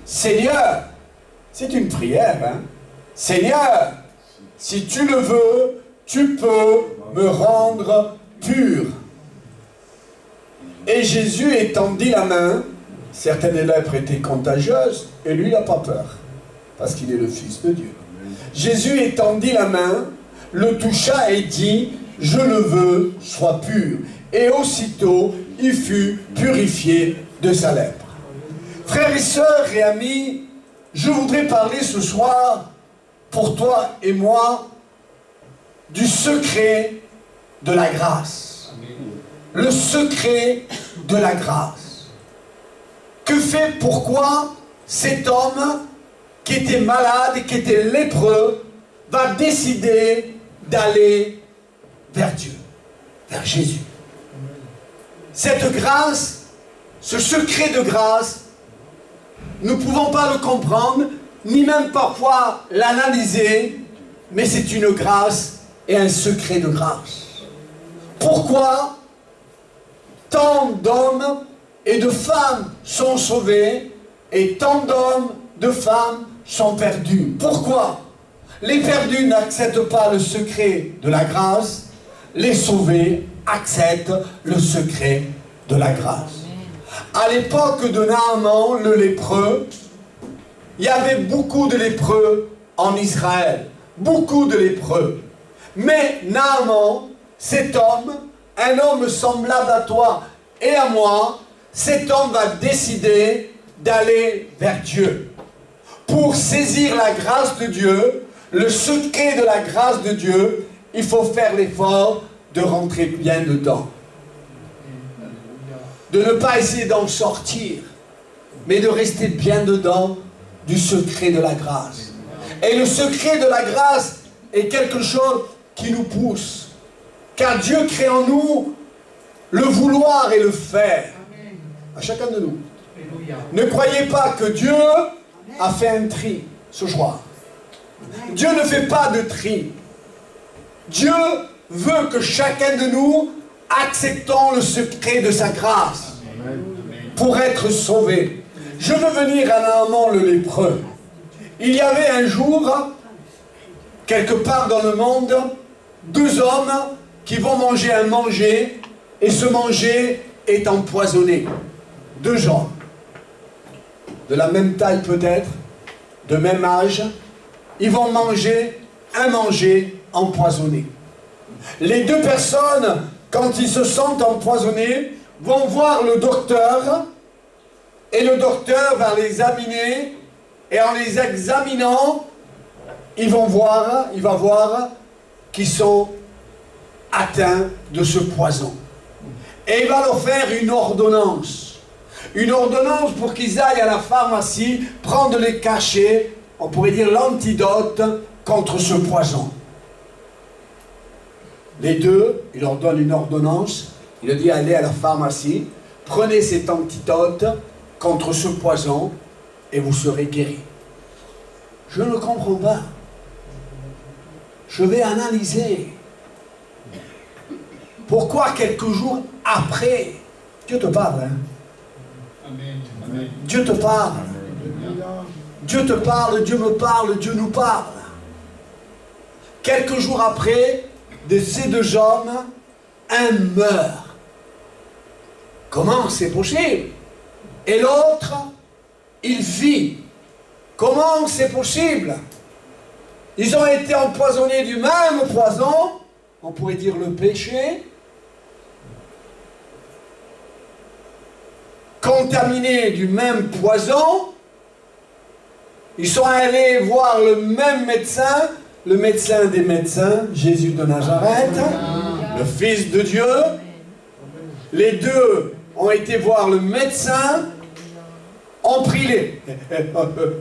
Seigneur, c'est une prière, hein? Seigneur, si tu le veux, tu peux me rendre pur. Et Jésus étendit la main. Certaines lèpres étaient contagieuses, et lui, il n'a pas peur, parce qu'il est le Fils de Dieu. Jésus étendit la main, le toucha et dit, « Je le veux, sois pur. » Et aussitôt, il fut purifié de sa lèpre. Frères et sœurs et amis, je voudrais parler ce soir, pour toi et moi, du secret de la grâce. Le secret de la grâce. Pourquoi cet homme qui était malade, qui était lépreux, va décider d'aller vers Dieu, vers Jésus. Cette grâce, ce secret de grâce, nous ne pouvons pas le comprendre, ni même parfois l'analyser, mais c'est une grâce et un secret de grâce. Pourquoi tant d'hommes et de femmes sont sauvés et tant d'hommes, de femmes sont perdus? Pourquoi? Les perdus n'acceptent pas le secret de la grâce, les sauvés acceptent le secret de la grâce. À l'époque de Naaman, le lépreux, il y avait beaucoup de lépreux en Israël, beaucoup de lépreux. Mais Naaman, cet homme, un homme semblable à toi et à moi, cet homme va décider d'aller vers Dieu. Pour saisir la grâce de Dieu, le secret de la grâce de Dieu, il faut faire l'effort de rentrer bien dedans. De ne pas essayer d'en sortir, mais de rester bien dedans du secret de la grâce. Et le secret de la grâce est quelque chose qui nous pousse. Car Dieu crée en nous le vouloir et le faire. À chacun de nous. Ne croyez pas que Dieu a fait un tri ce soir. Dieu ne fait pas de tri. Dieu veut que chacun de nous acceptons le secret de sa grâce pour être sauvé. Je veux venir à Naaman le lépreux. Il y avait un jour, quelque part dans le monde, deux hommes qui vont manger un manger, et ce manger est empoisonné. Deux gens, de la même taille peut-être, de même âge, ils vont manger un manger empoisonné. Les deux personnes, quand ils se sentent empoisonnés, vont voir le docteur, et le docteur va les examiner, et en les examinant, il va voir qu'ils sont atteints de ce poison. Et il va leur faire une ordonnance. Une ordonnance pour qu'ils aillent à la pharmacie prendre les cachets, on pourrait dire l'antidote contre ce poison. Les deux, il leur donne une ordonnance, il leur dit allez à la pharmacie, prenez cet antidote contre ce poison et vous serez guéris. Je ne comprends pas. Je vais analyser. Pourquoi quelques jours après, Dieu te parle, hein? Amen. Dieu te parle. Dieu te parle, Dieu me parle, Dieu nous parle. Quelques jours après, de ces deux hommes, un meurt. Comment c'est possible? Et l'autre, il vit. Comment c'est possible? Ils ont été empoisonnés du même poison, on pourrait dire le péché, contaminés du même poison. Ils sont allés voir le même médecin, le médecin des médecins, Jésus de Nazareth, le Fils de Dieu. Les deux ont été voir le médecin, ont pris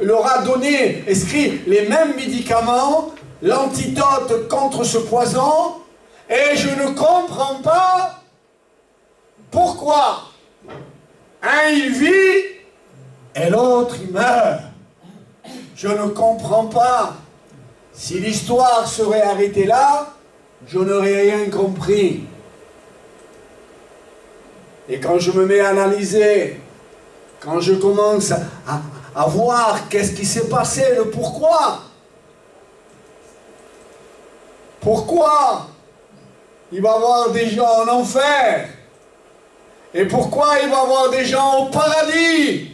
leur a donné, écrit les mêmes médicaments, l'antidote contre ce poison, et je ne comprends pas pourquoi un il vit et l'autre il meurt. Je ne comprends pas. Si l'histoire serait arrêtée là, je n'aurais rien compris. Et quand je me mets à analyser, quand je commence à voir qu'est-ce qui s'est passé, le pourquoi. Pourquoi il va y avoir des gens en enfer? Et pourquoi il va y avoir des gens au paradis?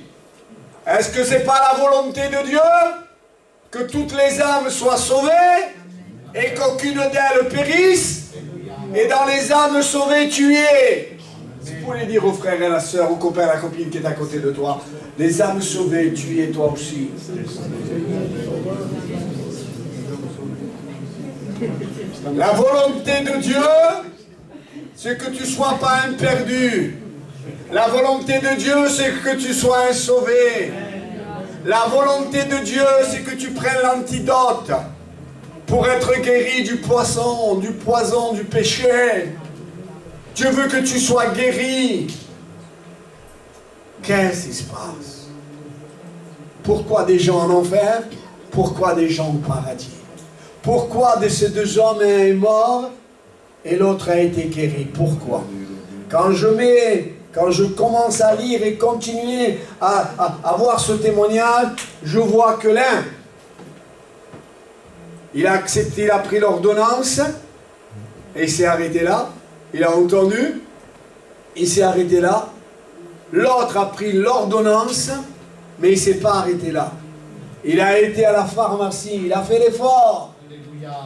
Est-ce que c'est pas la volonté de Dieu que toutes les âmes soient sauvées et qu'aucune d'elles périsse? Et dans les âmes sauvées, tu es. Vous pouvez dire aux frères et à la sœur, au copain et à la copine qui est à côté de toi, les âmes sauvées, tu es toi aussi. La volonté de Dieu, c'est que tu ne sois pas un perdu. La volonté de Dieu, c'est que tu sois un sauvé. La volonté de Dieu, c'est que tu prennes l'antidote pour être guéri du poison, du péché. Dieu veut que tu sois guéri. Qu'est-ce qui se passe? Pourquoi des gens en enfer? Pourquoi des gens au paradis? Pourquoi de ces deux hommes, un est mort et l'autre a été guéri? Pourquoi? Quand je commence à lire et continuer à voir ce témoignage, je vois que l'un, il a accepté, il a pris l'ordonnance et il s'est arrêté là. Il a entendu, il s'est arrêté là. L'autre a pris l'ordonnance, mais il ne s'est pas arrêté là. Il a été à la pharmacie, il a fait l'effort.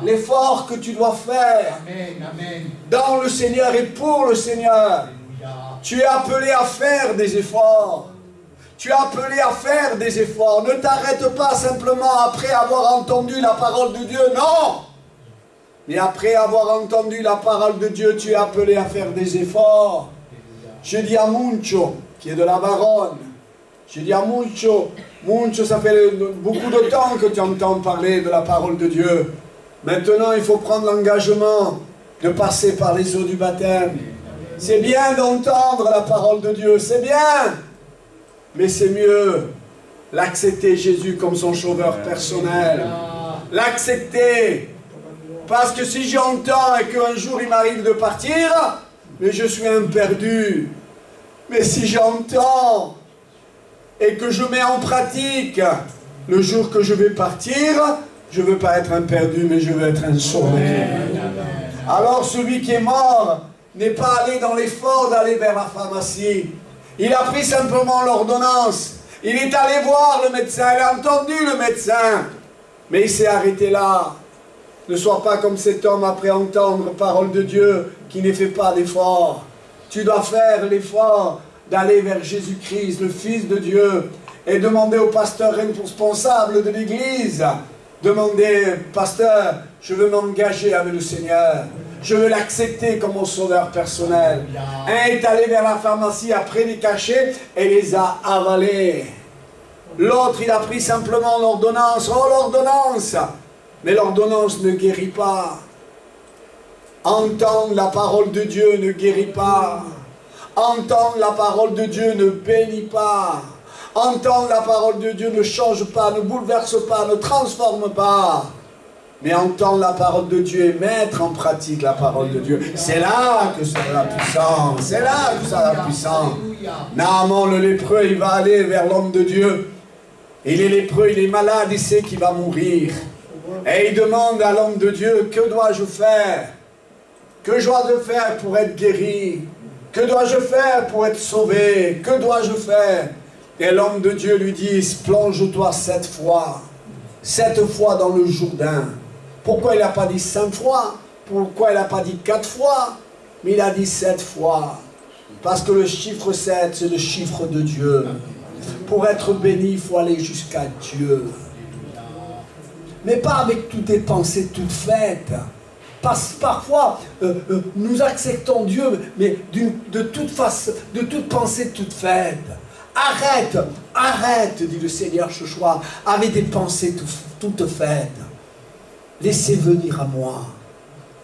L'effort que tu dois faire dans le Seigneur et pour le Seigneur. Tu es appelé à faire des efforts. Tu es appelé à faire des efforts. Ne t'arrête pas simplement après avoir entendu la parole de Dieu. Non! Mais après avoir entendu la parole de Dieu, tu es appelé à faire des efforts. Je dis à Muncho, qui est de la Baronne, je dis à Muncho, ça fait beaucoup de temps que tu entends parler de la parole de Dieu. Maintenant, il faut prendre l'engagement de passer par les eaux du baptême. C'est bien d'entendre la parole de Dieu, c'est bien. Mais c'est mieux l'accepter Jésus comme son sauveur personnel. L'accepter. Parce que si j'entends et qu'un jour il m'arrive de partir, mais je suis un perdu. Mais si j'entends et que je mets en pratique le jour que je vais partir, je ne veux pas être un perdu, mais je veux être un sauvé. Alors celui qui est mort n'est pas allé dans l'effort d'aller vers la pharmacie. Il a pris simplement l'ordonnance. Il est allé voir le médecin, il a entendu le médecin. Mais il s'est arrêté là. Ne sois pas comme cet homme après entendre parole de Dieu qui ne fait pas d'effort. Tu dois faire l'effort d'aller vers Jésus-Christ, le Fils de Dieu, et demander au pasteur responsable de l'Église. Demander, pasteur, je veux m'engager avec le Seigneur. Je veux l'accepter comme mon sauveur personnel. Un est allé vers la pharmacie après les cachets et les a avalés. L'autre, il a pris simplement l'ordonnance. Oh, l'ordonnance! Mais l'ordonnance ne guérit pas. Entendre la parole de Dieu ne guérit pas. Entendre la parole de Dieu ne bénit pas. Entendre la parole de Dieu ne change pas, ne bouleverse pas, ne transforme pas. Mais entendre la parole de Dieu et mettre en pratique la parole de Dieu, c'est là que ça a la puissance. C'est là que ça a la puissance. Naaman le lépreux, il va aller vers l'homme de Dieu. Il est lépreux, il est malade, il sait qu'il va mourir. Et il demande à l'homme de Dieu, que dois-je faire? Que dois-je faire pour être guéri? Que dois-je faire pour être sauvé? Que dois-je faire? Et l'homme de Dieu lui dit, plonge-toi 7 fois. 7 fois dans le Jourdain. Pourquoi il n'a pas dit 5 fois? Pourquoi il n'a pas dit 4 fois? Mais il a dit 7 fois. Parce que le chiffre 7, c'est le chiffre de Dieu. Pour être béni, il faut aller jusqu'à Dieu. Mais pas avec toutes tes pensées toutes faites. Parfois, nous acceptons Dieu, mais de toute pensée toute faite. Arrête, dit le Seigneur ce soir, avec des pensées toutes faites. Laissez venir à moi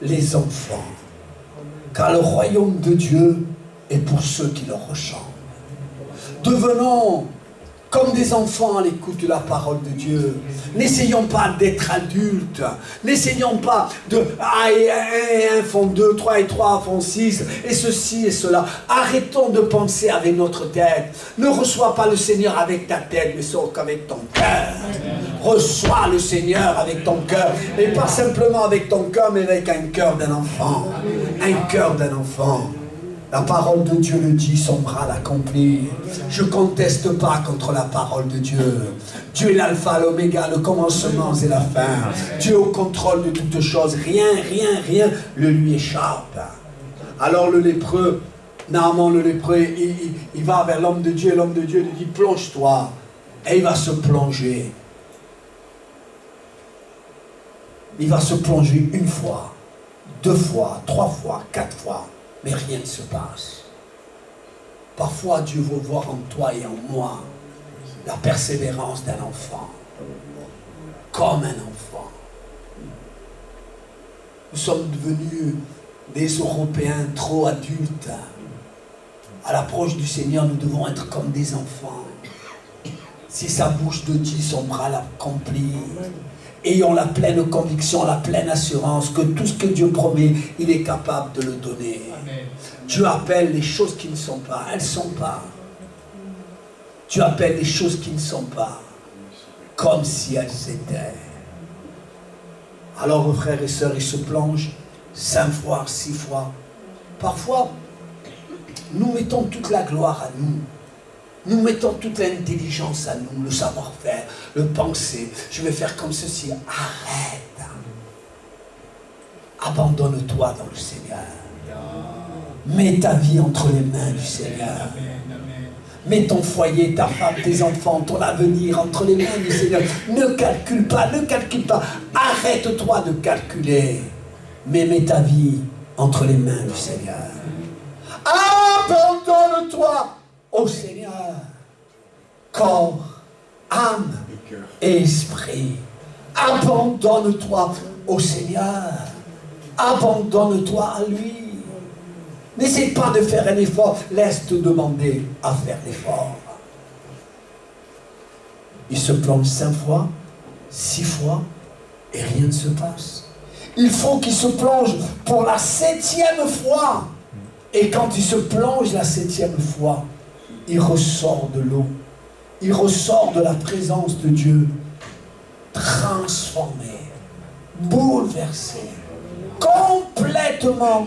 les enfants, car le royaume de Dieu est pour ceux qui le ressemblent. Devenons comme des enfants à l'écoute de la parole de Dieu. N'essayons pas d'être adultes. N'essayons pas de et 1 font 2, 3 et 3 font 6, et ceci et cela. Arrêtons de penser avec notre tête. Ne reçois pas le Seigneur avec ta tête, mais sauf qu'avec ton cœur. Reçois le Seigneur avec ton cœur, et pas simplement avec ton cœur, mais avec un cœur d'un enfant. Un cœur d'un enfant. La parole de Dieu le dit, son bras l'accomplit. Je ne conteste pas contre la parole de Dieu. Dieu est l'alpha, l'oméga, le commencement et la fin. Dieu est au contrôle de toutes choses. Rien ne lui échappe. Alors le lépreux, Naaman le lépreux, il va vers l'homme de Dieu, et l'homme de Dieu lui dit, plonge-toi. Et il va se plonger. Il va se plonger 1 fois, 2 fois, 3 fois, 4 fois. Mais rien ne se passe. Parfois, Dieu veut voir en toi et en moi la persévérance d'un enfant. Comme un enfant. Nous sommes devenus des Européens trop adultes. À l'approche du Seigneur, nous devons être comme des enfants. Si sa bouche te dit, son bras l'accomplit. Ayons la pleine conviction, la pleine assurance que tout ce que Dieu promet, il est capable de le donner. Amen. Dieu appelle les choses qui ne sont pas, elles ne sont pas. Dieu appelle les choses qui ne sont pas, comme si elles étaient. Alors, vos frères et sœurs, ils se plongent 5 fois, 6 fois. Parfois, nous mettons toute la gloire à nous. Nous mettons toute l'intelligence à nous, le savoir-faire, le penser. Je vais faire comme ceci. Arrête. Abandonne-toi dans le Seigneur. Mets ta vie entre les mains du Seigneur. Mets ton foyer, ta femme, tes enfants, ton avenir entre les mains du Seigneur. Ne calcule pas, ne calcule pas. Arrête-toi de calculer. Mais mets ta vie entre les mains du Seigneur. Abandonne-toi au Seigneur, corps, âme et esprit. Abandonne-toi au Seigneur. Abandonne-toi à lui. N'essaie pas de faire un effort. Laisse-te demander à faire l'effort. Il se plonge 5 fois, 6 fois, et rien ne se passe. Il faut qu'il se plonge pour la 7e fois. Et quand il se plonge la 7e fois, il ressort de l'eau. Il ressort de la présence de Dieu. Transformé. Bouleversé. Complètement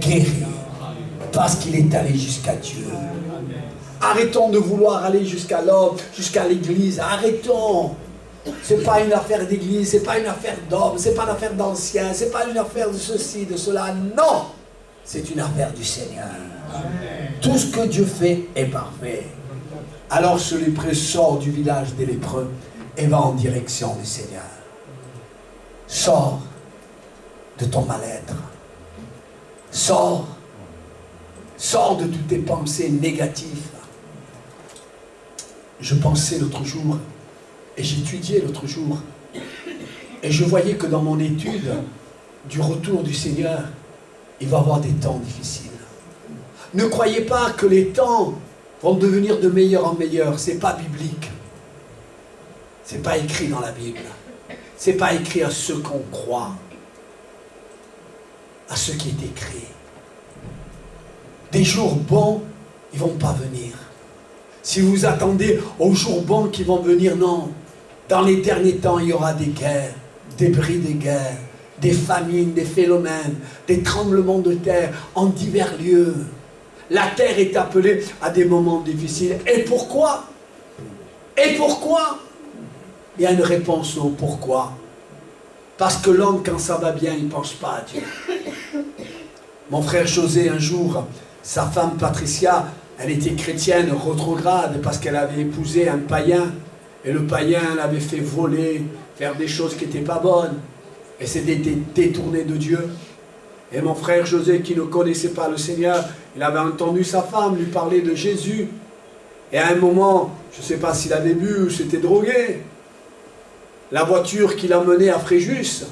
guéri. Parce qu'il est allé jusqu'à Dieu. Arrêtons de vouloir aller jusqu'à l'homme, jusqu'à l'église. Arrêtons. Ce n'est pas une affaire d'église, ce n'est pas une affaire d'homme, ce n'est pas une affaire d'anciens, ce n'est pas une affaire de ceci, de cela. Non! C'est une affaire du Seigneur. Amen. Tout ce que Dieu fait est parfait. Alors ce lépreux sort du village des lépreux et va en direction du Seigneur. Sors de ton mal-être. Sors de toutes tes pensées négatives. Je pensais l'autre jour, et j'étudiais l'autre jour, et je voyais que dans mon étude du retour du Seigneur, il va y avoir des temps difficiles. Ne croyez pas que les temps vont devenir de meilleur en meilleur. Ce n'est pas biblique. Ce n'est pas écrit dans la Bible. Ce n'est pas écrit à ceux qu'on croit, à ce qui est écrit. Des jours bons, ils ne vont pas venir. Si vous attendez aux jours bons qui vont venir, non. Dans les derniers temps, il y aura des guerres, des bris de guerre, des famines, des phénomènes, des tremblements de terre en divers lieux. La terre est appelée à des moments difficiles. Et pourquoi? Et pourquoi? Il y a une réponse au pourquoi. Parce que l'homme, quand ça va bien, il ne pense pas à Dieu. Mon frère José, un jour, sa femme Patricia, elle était chrétienne rétrograde parce qu'elle avait épousé un païen. Et le païen l'avait fait voler, faire des choses qui n'étaient pas bonnes. Et s'était détourné de Dieu. Et mon frère José, qui ne connaissait pas le Seigneur, il avait entendu sa femme lui parler de Jésus. Et à un moment, je ne sais pas s'il avait bu ou s'était drogué, la voiture qui l'a mené à Fréjus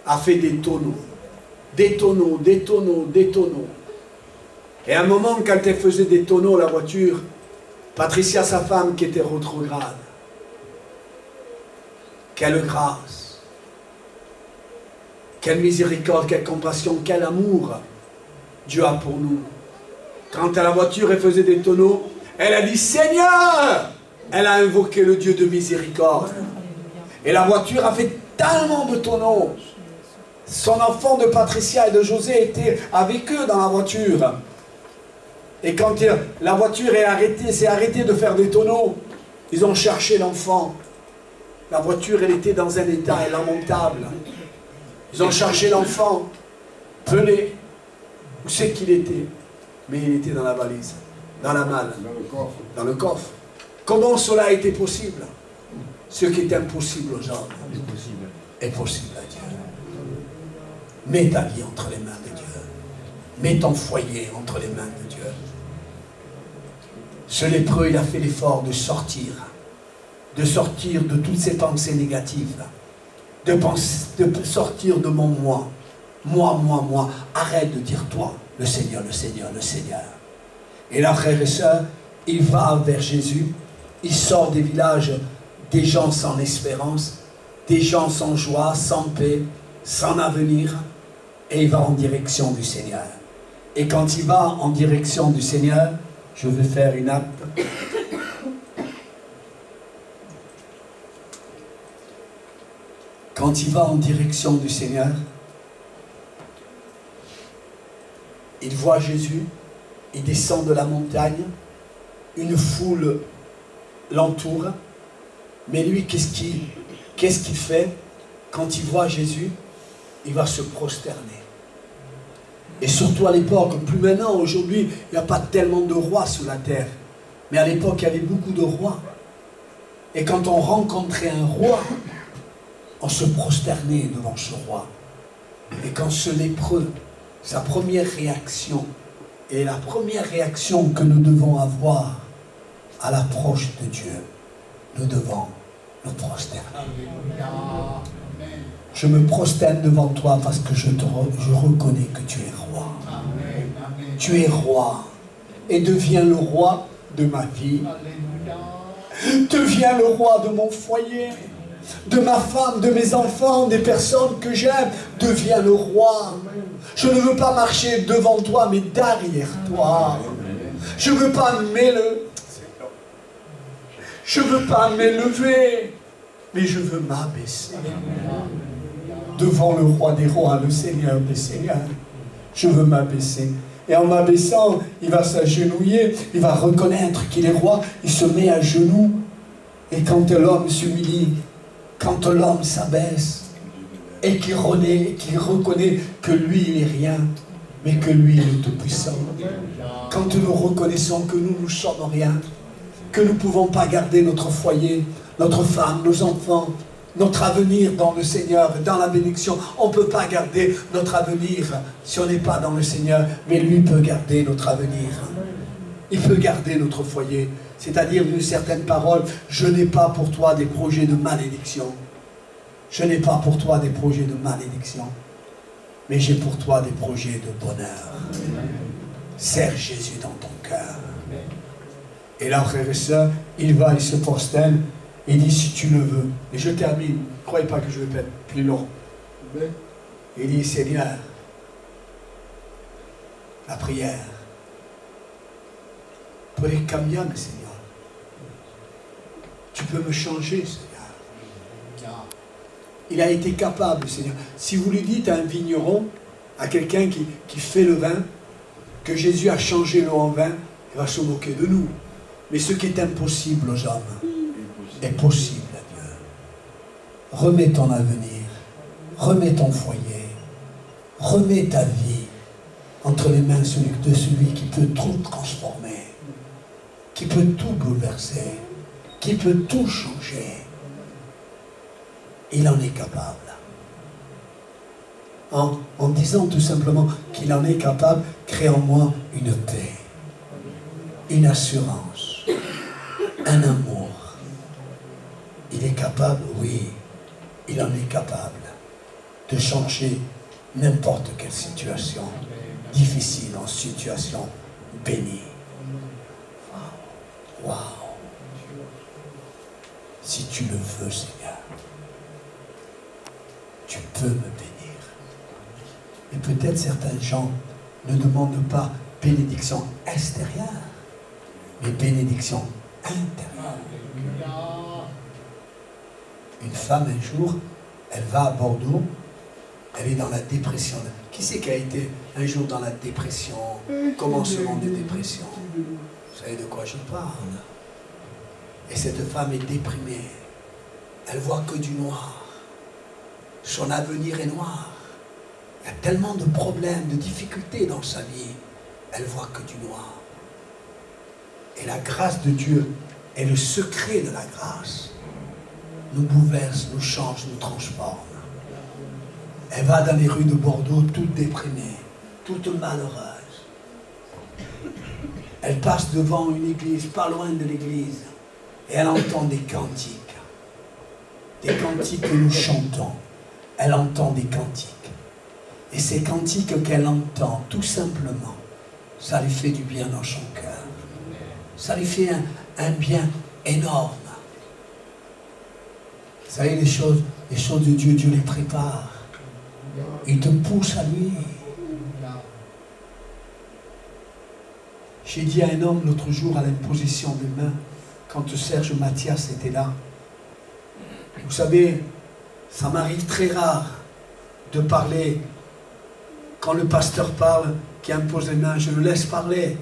a fait des tonneaux. Des tonneaux, des tonneaux, des tonneaux. Et à un moment, quand elle faisait des tonneaux, la voiture, Patricia, sa femme, qui était rétrograde, quelle grâce, quelle miséricorde, quelle compassion, quel amour Dieu a pour nous. Quand à la voiture, elle faisait des tonneaux, elle a dit Seigneur. Elle a invoqué le Dieu de miséricorde. Et la voiture a fait tellement de tonneaux. Son enfant de Patricia et de José était avec eux dans la voiture. Et quand la voiture s'est arrêtée de faire des tonneaux, ils ont cherché l'enfant. La voiture, elle était dans un état lamentable. Ils ont cherché l'enfant, pelé. Où c'est qu'il était? Mais il était dans la valise, dans la malle, dans le coffre. Comment cela a été possible? Ce qui est impossible aux gens est possible à Dieu. Mets ta vie entre les mains de Dieu. Mets ton foyer entre les mains de Dieu. Ce lépreux, il a fait l'effort de sortir de toutes ces pensées négatives, de sortir de mon moi. Moi. Arrête de dire toi, le Seigneur, le Seigneur, le Seigneur. Et là, frères et sœurs, il va vers Jésus. Il sort des villages, des gens sans espérance, des gens sans joie, sans paix, sans avenir. Et il va en direction du Seigneur. Et quand il va en direction du Seigneur, je vais faire une acte. Quand il va en direction du Seigneur, il voit Jésus, il descend de la montagne, une foule l'entoure, mais lui, qu'est-ce qu'il fait? Quand il voit Jésus, il va se prosterner. Et surtout à l'époque, plus maintenant, aujourd'hui, il n'y a pas tellement de rois sur la terre. Mais à l'époque, il y avait beaucoup de rois. Et quand on rencontrait un roi, on se prosternait devant ce roi. Et quand ce lépreux, sa première réaction, et la première réaction que nous devons avoir à l'approche de Dieu, nous devons nous prosterner. Je me prosterne devant toi parce que je reconnais que tu es roi. Tu es roi et deviens le roi de ma vie. Deviens le roi de mon foyer, de ma femme, de mes enfants, des personnes que j'aime. Deviens le roi. Je ne veux pas marcher devant toi, mais derrière toi. Je ne veux pas m'élever, mais je veux m'abaisser devant le roi des rois, le Seigneur des seigneurs. Je veux m'abaisser. Et en m'abaissant, il va s'agenouiller, il va reconnaître qu'il est roi, il se met à genoux. Et quand l'homme s'humilie, quand l'homme s'abaisse, et qu'il reconnaît que lui, il n'est rien, mais que lui, il est tout-puissant. Quand nous reconnaissons que nous ne sommes rien, que nous ne pouvons pas garder notre foyer, notre femme, nos enfants, notre avenir dans le Seigneur, dans la bénédiction. On ne peut pas garder notre avenir si on n'est pas dans le Seigneur, mais lui peut garder notre avenir. Il peut garder notre foyer. C'est-à-dire une certaine parole, je n'ai pas pour toi des projets de malédiction. Je n'ai pas pour toi des projets de malédiction, mais j'ai pour toi des projets de bonheur. Serre Jésus dans ton cœur. Et là, frères et sœurs, il se prosterne, il dit, si tu le veux. Et je termine, ne croyez pas que je vais être plus long. Il dit, Seigneur, la prière, pour les camions, Seigneur, tu peux me changer, Seigneur. Il a été capable, Seigneur. Si vous lui dites à un vigneron, à quelqu'un qui fait le vin, que Jésus a changé l'eau en vin, il va se moquer de nous. Mais ce qui est impossible aux hommes est possible à Dieu. Remets ton avenir, remets ton foyer, remets ta vie entre les mains de celui qui peut tout transformer, qui peut tout bouleverser, qui peut tout changer. Il en est capable. En disant tout simplement qu'il en est capable, crée en moi une paix, une assurance, un amour. Il est capable, oui, il en est capable de changer n'importe quelle situation difficile en situation béni. Waouh! Si tu le veux, Seigneur, tu peux me bénir. Et peut-être certains gens ne demandent pas bénédiction extérieure, mais bénédiction intérieure. Une femme, un jour, elle va à Bordeaux, elle est dans la dépression. Qui c'est qui a été un jour dans la dépression, commencement de dépression? Vous savez de quoi je parle? Et cette femme est déprimée. Elle voit que du noir. Son avenir est noir. Il y a tellement de problèmes, de difficultés dans sa vie. Elle voit que du noir. Et la grâce de Dieu est le secret de la grâce. Nous bouleverse, nous change, nous transforme. Elle va dans les rues de Bordeaux toute déprimée, toute malheureuse. Elle passe devant une église, pas loin de l'église, et elle entend des cantiques que nous chantons. Elle entend des cantiques. Et ces cantiques qu'elle entend, tout simplement, ça lui fait du bien dans son cœur. Ça lui fait un bien énorme. Vous savez, les choses de Dieu, Dieu les prépare. Il te pousse à lui. J'ai dit à un homme l'autre jour à l'imposition des mains, quand Serge Mathias était là, vous savez, ça m'arrive très rare de parler. Quand le pasteur parle, qui impose les mains, je le laisse parler.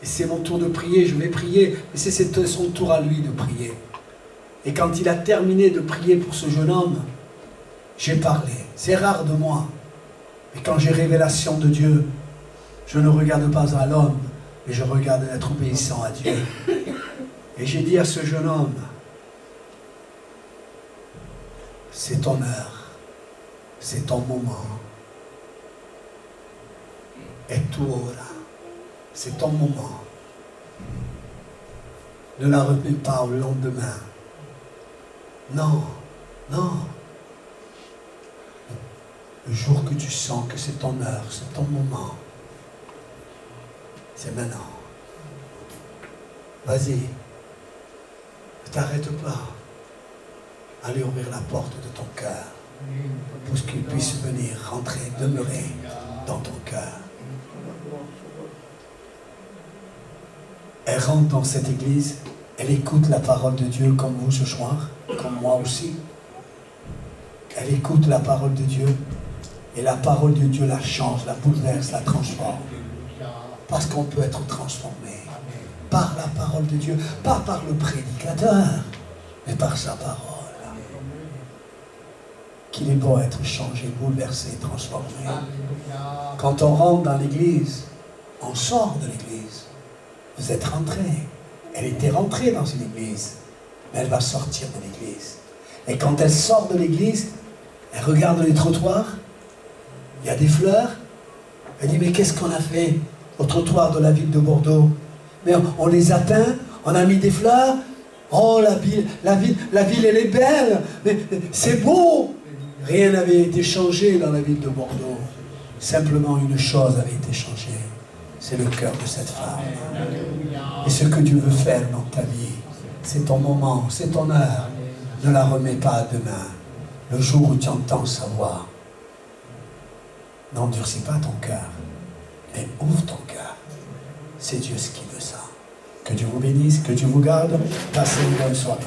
Et c'est mon tour de prier, je vais prier. Mais c'est son tour à lui de prier. Et quand il a terminé de prier pour ce jeune homme, j'ai parlé. C'est rare de moi. Mais quand j'ai révélation de Dieu, je ne regarde pas à l'homme, mais je regarde être obéissant à Dieu. Et j'ai dit à ce jeune homme, c'est ton heure, c'est ton moment. Et toi, c'est ton moment. Ne la remets pas au lendemain. Non, non. Le jour que tu sens que c'est ton heure, c'est ton moment, c'est maintenant. Vas-y. Ne t'arrête pas. Allez ouvrir la porte de ton cœur pour qu'il puisse venir, rentrer, demeurer dans ton cœur. Elle rentre dans cette église, elle écoute la parole de Dieu comme vous ce soir, comme moi aussi. Elle écoute la parole de Dieu et la parole de Dieu la change, la bouleverse, la transforme. Parce qu'on peut être transformé par la parole de Dieu, pas par le prédicateur, mais par sa parole. Qu'il est beau être changé, bouleversé, transformé. Quand on rentre dans l'église, on sort de l'église. Vous êtes rentré. Elle était rentrée dans une église, mais elle va sortir de l'église. Et quand elle sort de l'église, elle regarde les trottoirs, il y a des fleurs. Elle dit, mais qu'est-ce qu'on a fait au trottoir de la ville de Bordeaux? Mais on les a peints, on a mis des fleurs. Oh, la ville, elle est belle, mais c'est beau. Rien n'avait été changé dans la ville de Bordeaux. Simplement une chose avait été changée. C'est le cœur de cette femme. Et ce que Dieu veut faire dans ta vie, c'est ton moment, c'est ton heure. Ne la remets pas à demain. Le jour où tu entends sa voix, n'endurcis pas ton cœur, mais ouvre ton cœur. C'est Dieu ce qui veut ça. Que Dieu vous bénisse, que Dieu vous garde. Passez une bonne soirée.